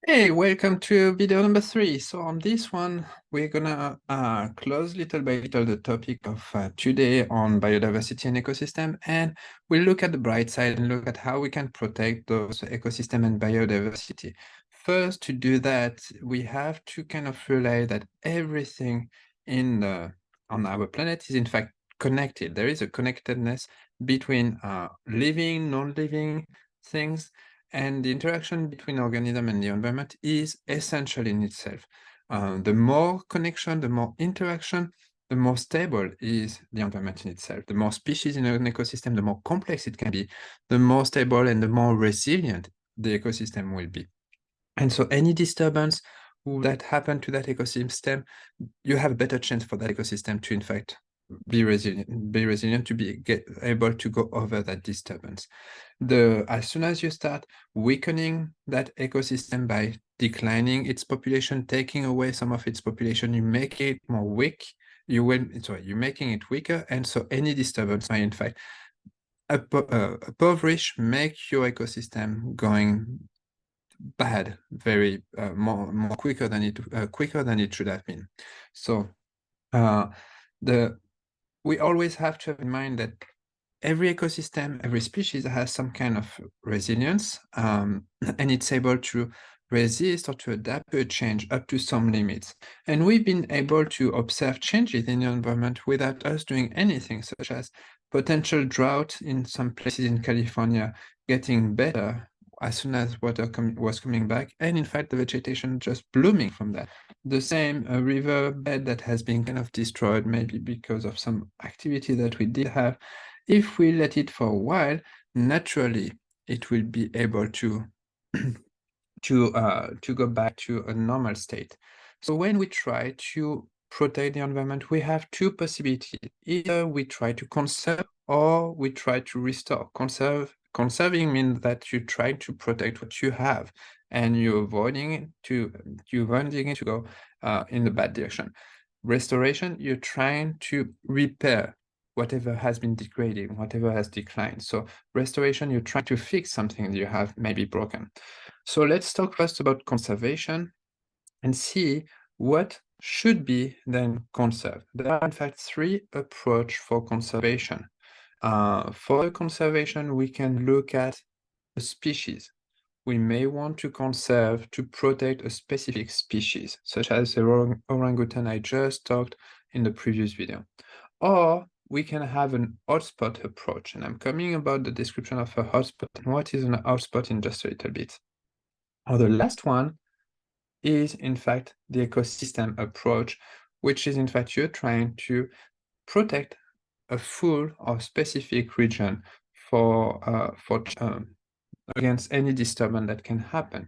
Hey, welcome to video number 3. So on this one, we're gonna close little by little the topic of today on biodiversity and ecosystem, and we'll look at the bright side and look at how we can protect those ecosystem and biodiversity. First, to do that, we have to kind of realize that everything on our planet is in fact connected. There is a connectedness between living, non-living things, and the interaction between organism and the environment is essential in itself. The more connection, the more interaction, the more stable is the environment in itself. The more species in an ecosystem, the more complex it can be, the more stable and the more resilient the ecosystem will be. And so any disturbance that happen to that ecosystem, you have a better chance for that ecosystem to, in fact, be resilient to be able to go over that disturbance. As soon as you start weakening that ecosystem by declining its population, taking away some of its population, you make it more weak. You're making it weaker, and so any disturbance might, in fact, impoverish, make your ecosystem going bad more quicker than it should have been. So uh, we always have to have in mind that every ecosystem, every species has some kind of resilience, and it's able to resist or to adapt to a change up to some limits. And we've been able to observe changes in the environment without us doing anything, such as potential drought in some places in California getting better as soon as water was coming back, and in fact the vegetation just blooming from that. The same, a river bed that has been kind of destroyed, maybe because of some activity that we did have. If we let it for a while, naturally it will be able to to go back to a normal state. So when we try to protect the environment, we have two possibilities. Either we try to conserve or we try to restore. Conserving means that you try to protect what you have and you're avoiding it to go in the bad direction. Restoration, you're trying to repair whatever has been degrading, whatever has declined. So restoration, you're trying to fix something that you have maybe broken. So let's talk first about conservation and see what should be then conserved. There are in fact 3 approaches for conservation. For conservation, we can look at a species. We may want to conserve to protect a specific species, such as the orangutan I just talked in the previous video. Or we can have an hotspot approach, and I'm coming about the description of a hotspot and what is an hotspot in just a little bit. Or the last one is in fact the ecosystem approach, which is in fact you're trying to protect a full or specific region against any disturbance that can happen.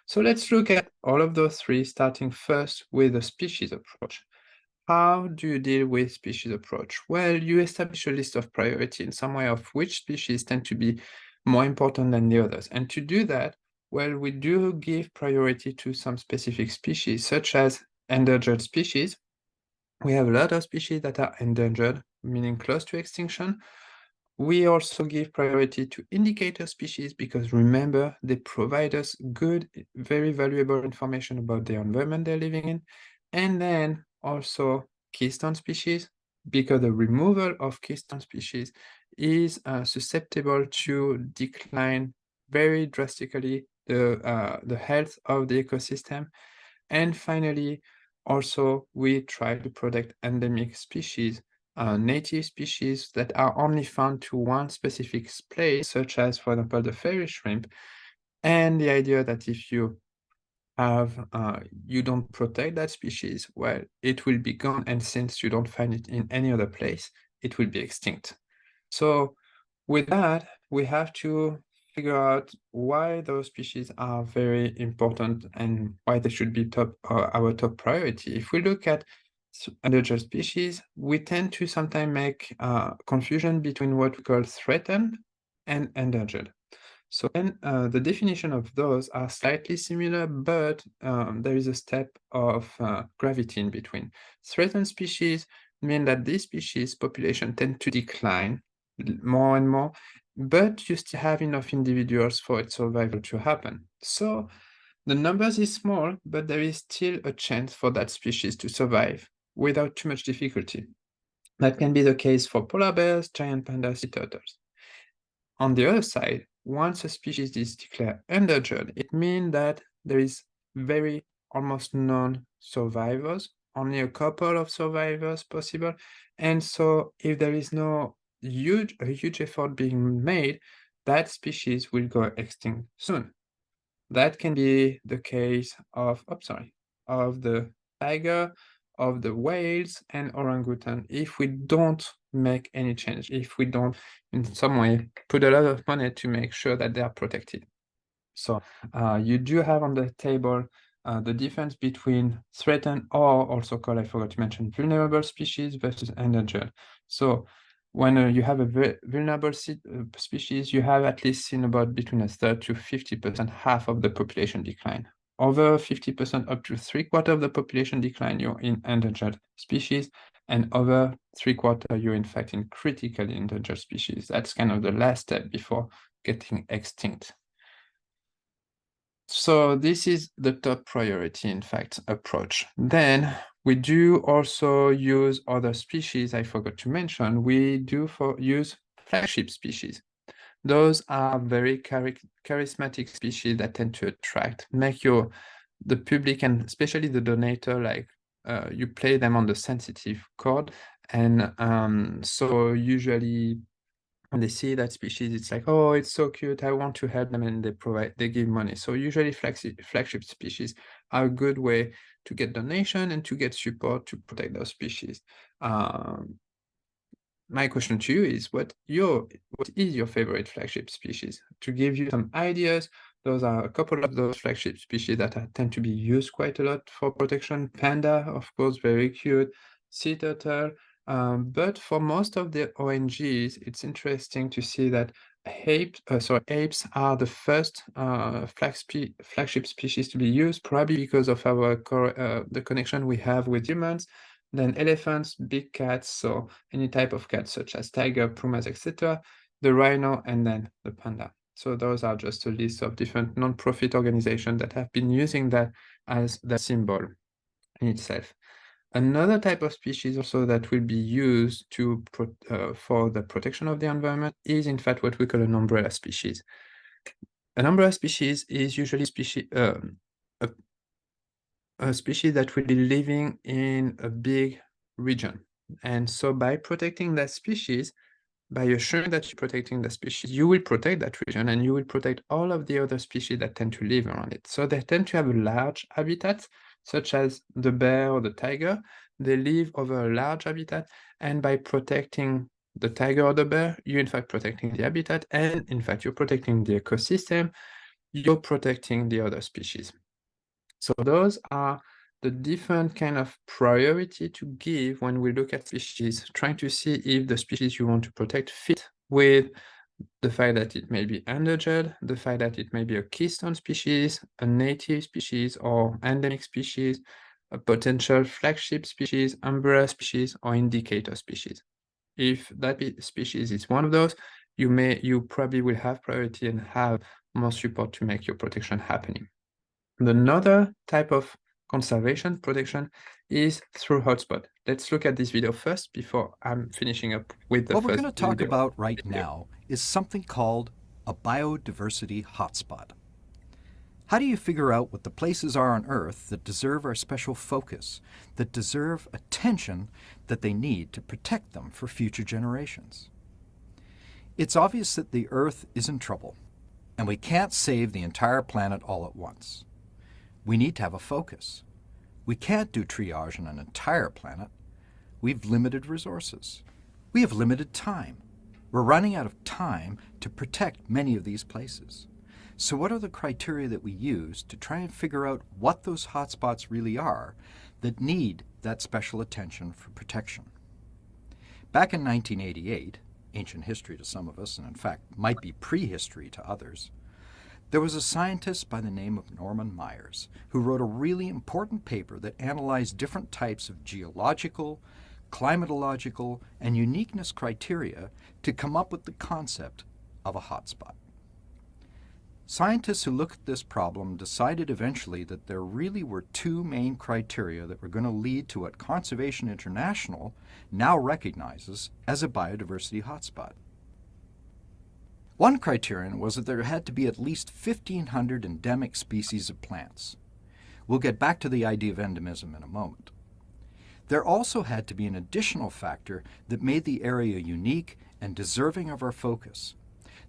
So let's look at all of those 3, starting first with the species approach. How do you deal with species approach? Well, you establish a list of priority in some way of which species tend to be more important than the others. And to do that, well, we do give priority to some specific species, such as endangered species. We have a lot of species that are endangered, meaning close to extinction. We also give priority to indicator species because remember, they provide us good, very valuable information about the environment they're living in. And then also keystone species, because the removal of keystone species is susceptible to decline very drastically the health of the ecosystem. And finally, also, we try to protect endemic species, native species that are only found to one specific place, such as, for example, the fairy shrimp. And the idea that if you don't protect that species, well, it will be gone. And since you don't find it in any other place, it will be extinct. So with that, we have to figure out why those species are very important and why they should be our top priority. If we look at endangered species, we tend to sometimes make confusion between what we call threatened and endangered. So then the definition of those are slightly similar, but there is a step of gravity in between. Threatened species mean that these species population tend to decline more and more, but you still have enough individuals for its survival to happen. So The numbers is small, but there is still a chance for that species to survive without too much difficulty. That can be the case for polar bears, giant pandas, sea turtles. On the other side, once a species is declared endangered, it means that there is very almost none survivors, only a couple of survivors possible. And so if there is no a huge effort being made, that species will go extinct soon. That can be the case of, of the tiger, of the whales and orangutan if we don't make any change, if we don't in some way put a lot of money to make sure that they are protected. So you do have on the table the difference between threatened or also called, I forgot to mention, vulnerable species versus endangered. So when you have a vulnerable species, you have at least seen about between a third to 50%, half of the population decline. Over 50% up to 3/4 of the population decline, you're in endangered species, and over 3/4, you're in fact in critically endangered species. That's kind of the last step before getting extinct. So this is the top priority, in fact, approach. Then we do also use other species I forgot to mention. We do use flagship species. Those are very charismatic species that tend to attract, make the public and especially the donator, like you play them on the sensitive chord. And so usually when they see that species, it's like, oh, it's so cute, I want to help them, and they give money. So usually flagship species are a good way to get donation and to get support to protect those species. My question to you is, what is your favorite flagship species? To give you some ideas, those are a couple of those flagship species that tend to be used quite a lot for protection. Panda, of course, very cute. Sea turtle. But for most of the ONGs, it's interesting to see that apes are the first flagship species to be used, probably because of the connection we have with humans. Then elephants, big cats, so any type of cat such as tiger, pumas, etc., the rhino, and then the panda. So those are just a list of different non-profit organizations that have been using that as the symbol in itself. Another type of species also that will be used for the protection of the environment is in fact what we call an umbrella species. An umbrella species is usually a species that will be living in a big region. And so by protecting that species, by assuring that you're protecting the species, you will protect that region and you will protect all of the other species that tend to live around it. So they tend to have a large habitat, such as the bear or the tiger. They live over a large habitat, and by protecting the tiger or the bear, you're in fact protecting the habitat, and in fact, you're protecting the ecosystem, you're protecting the other species. So those are the different kind of priority to give when we look at species, trying to see if the species you want to protect fit with the fact that it may be endangered, the fact that it may be a keystone species, a native species or endemic species, a potential flagship species, umbrella species, or indicator species. If that species is one of those, you probably will have priority and have more support to make your protection happening. Another type of conservation protection is through hotspot. Let's look at this video first before I'm finishing up with the What we're first going to talk video. about right now is something called a biodiversity hotspot. How do you figure out what the places are on Earth that deserve our special focus, that deserve attention that they need to protect them for future generations? It's obvious that the Earth is in trouble, and we can't save the entire planet all at once. We need to have a focus. We can't do triage on an entire planet. We've limited resources. We have limited time. We're running out of time to protect many of these places. So what are the criteria that we use to try and figure out what those hotspots really are that need that special attention for protection? Back in 1988, ancient history to some of us, and in fact might be prehistory to others, there was a scientist by the name of Norman Myers who wrote a really important paper that analyzed different types of geological, climatological, and uniqueness criteria to come up with the concept of a hotspot. Scientists who looked at this problem decided eventually that there really were two main criteria that were going to lead to what Conservation International now recognizes as a biodiversity hotspot. One criterion was that there had to be at least 1,500 endemic species of plants. We'll get back to the idea of endemism in a moment. There also had to be an additional factor that made the area unique and deserving of our focus.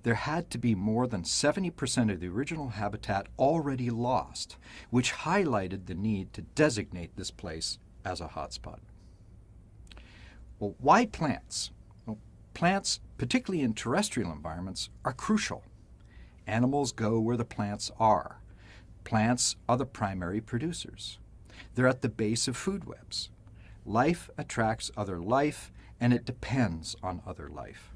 There had to be more than 70% of the original habitat already lost, which highlighted the need to designate this place as a hotspot. Well, why plants? Well, plants, particularly in terrestrial environments, are crucial. Animals go where the plants are. Plants are the primary producers. They're at the base of food webs. Life attracts other life, and it depends on other life.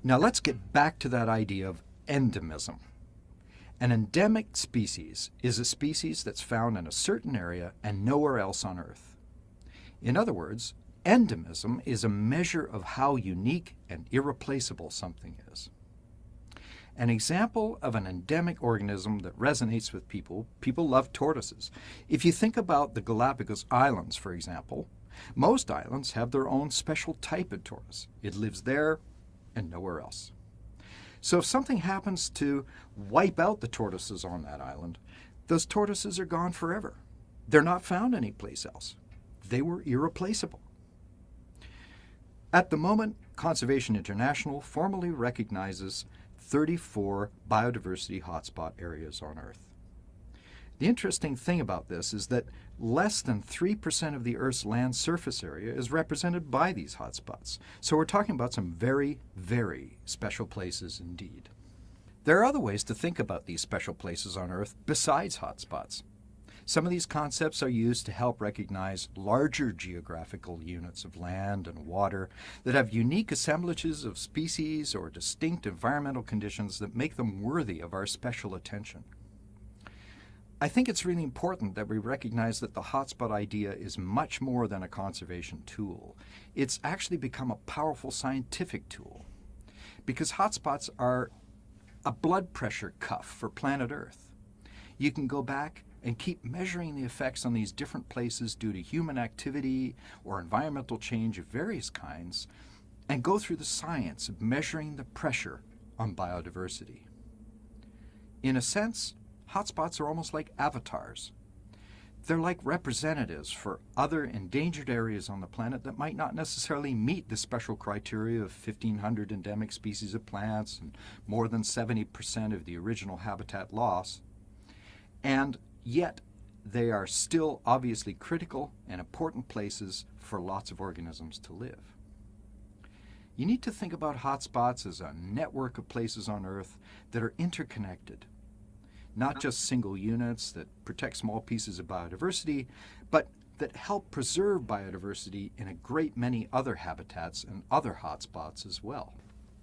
Now let's get back to that idea of endemism. An endemic species is a species that's found in a certain area and nowhere else on Earth. In other words, endemism is a measure of how unique and irreplaceable something is. An example of an endemic organism that resonates with people love tortoises. If you think about the Galapagos Islands, for example, most islands have their own special type of tortoise. It lives there and nowhere else. So if something happens to wipe out the tortoises on that island, those tortoises are gone forever. They're not found anyplace else. They were irreplaceable. At the moment, Conservation International formally recognizes 34 biodiversity hotspot areas on Earth. The interesting thing about this is that less than 3% of the Earth's land surface area is represented by these hotspots. So we're talking about some very, very special places indeed. There are other ways to think about these special places on Earth besides hotspots. Some of these concepts are used to help recognize larger geographical units of land and water that have unique assemblages of species or distinct environmental conditions that make them worthy of our special attention. I think it's really important that we recognize that the hotspot idea is much more than a conservation tool. It's actually become a powerful scientific tool, because hotspots are a blood pressure cuff for planet Earth. You can go back and keep measuring the effects on these different places due to human activity or environmental change of various kinds, and go through the science of measuring the pressure on biodiversity. In a sense, hotspots are almost like avatars. They're like representatives for other endangered areas on the planet that might not necessarily meet the special criteria of 1,500 endemic species of plants and more than 70% of the original habitat loss. And yet, they are still obviously critical and important places for lots of organisms to live. You need to think about hotspots as a network of places on Earth that are interconnected. Not just single units that protect small pieces of biodiversity, but that help preserve biodiversity in a great many other habitats and other hotspots as well.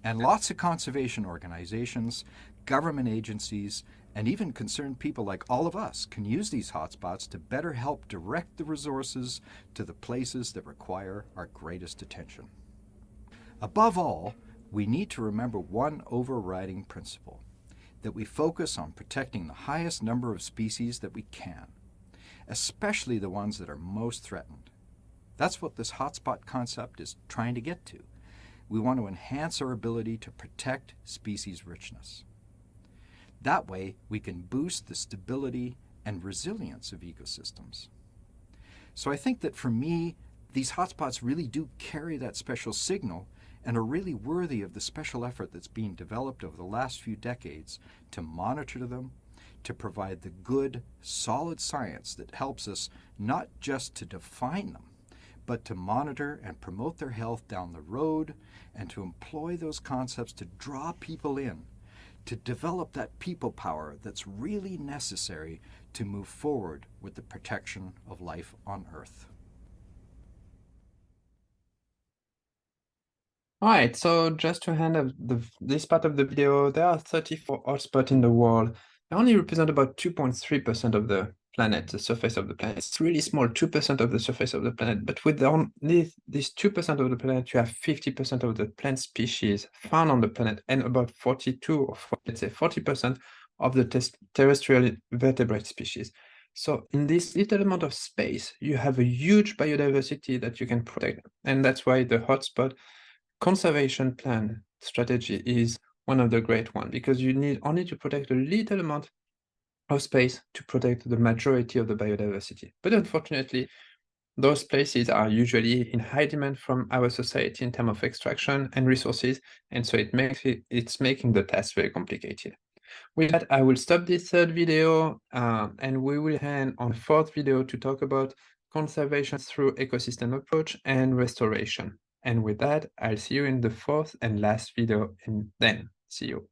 And lots of conservation organizations, government agencies, and even concerned people like all of us can use these hotspots to better help direct the resources to the places that require our greatest attention. Above all, we need to remember one overriding principle: that we focus on protecting the highest number of species that we can, especially the ones that are most threatened. That's what this hotspot concept is trying to get to. We want to enhance our ability to protect species richness. That way, we can boost the stability and resilience of ecosystems. So I think that for me, these hotspots really do carry that special signal and are really worthy of the special effort that's being developed over the last few decades to monitor them, to provide the good, solid science that helps us not just to define them, but to monitor and promote their health down the road, and to employ those concepts to draw people in, to develop that people power that's really necessary to move forward with the protection of life on Earth. All right, so just to end up this part of the video, there are 34 hotspots in the world. They only represent about 2.3% of the planet, the surface of the planet. It's really small, 2% of the surface of the planet. But underneath this 2% of the planet, you have 50% of the plant species found on the planet, and about 42 or let's say 40% of the terrestrial vertebrate species. So in this little amount of space, you have a huge biodiversity that you can protect. And that's why the hotspot conservation plan strategy is one of the great ones, because you need only to protect a little amount of space to protect the majority of the biodiversity. But unfortunately, those places are usually in high demand from our society in terms of extraction and resources, and so it's making the task very complicated. With that, I will stop this third video, and we will end on a fourth video to talk about conservation through ecosystem approach and restoration. And with that, I'll see you in the fourth and last video, and then see you.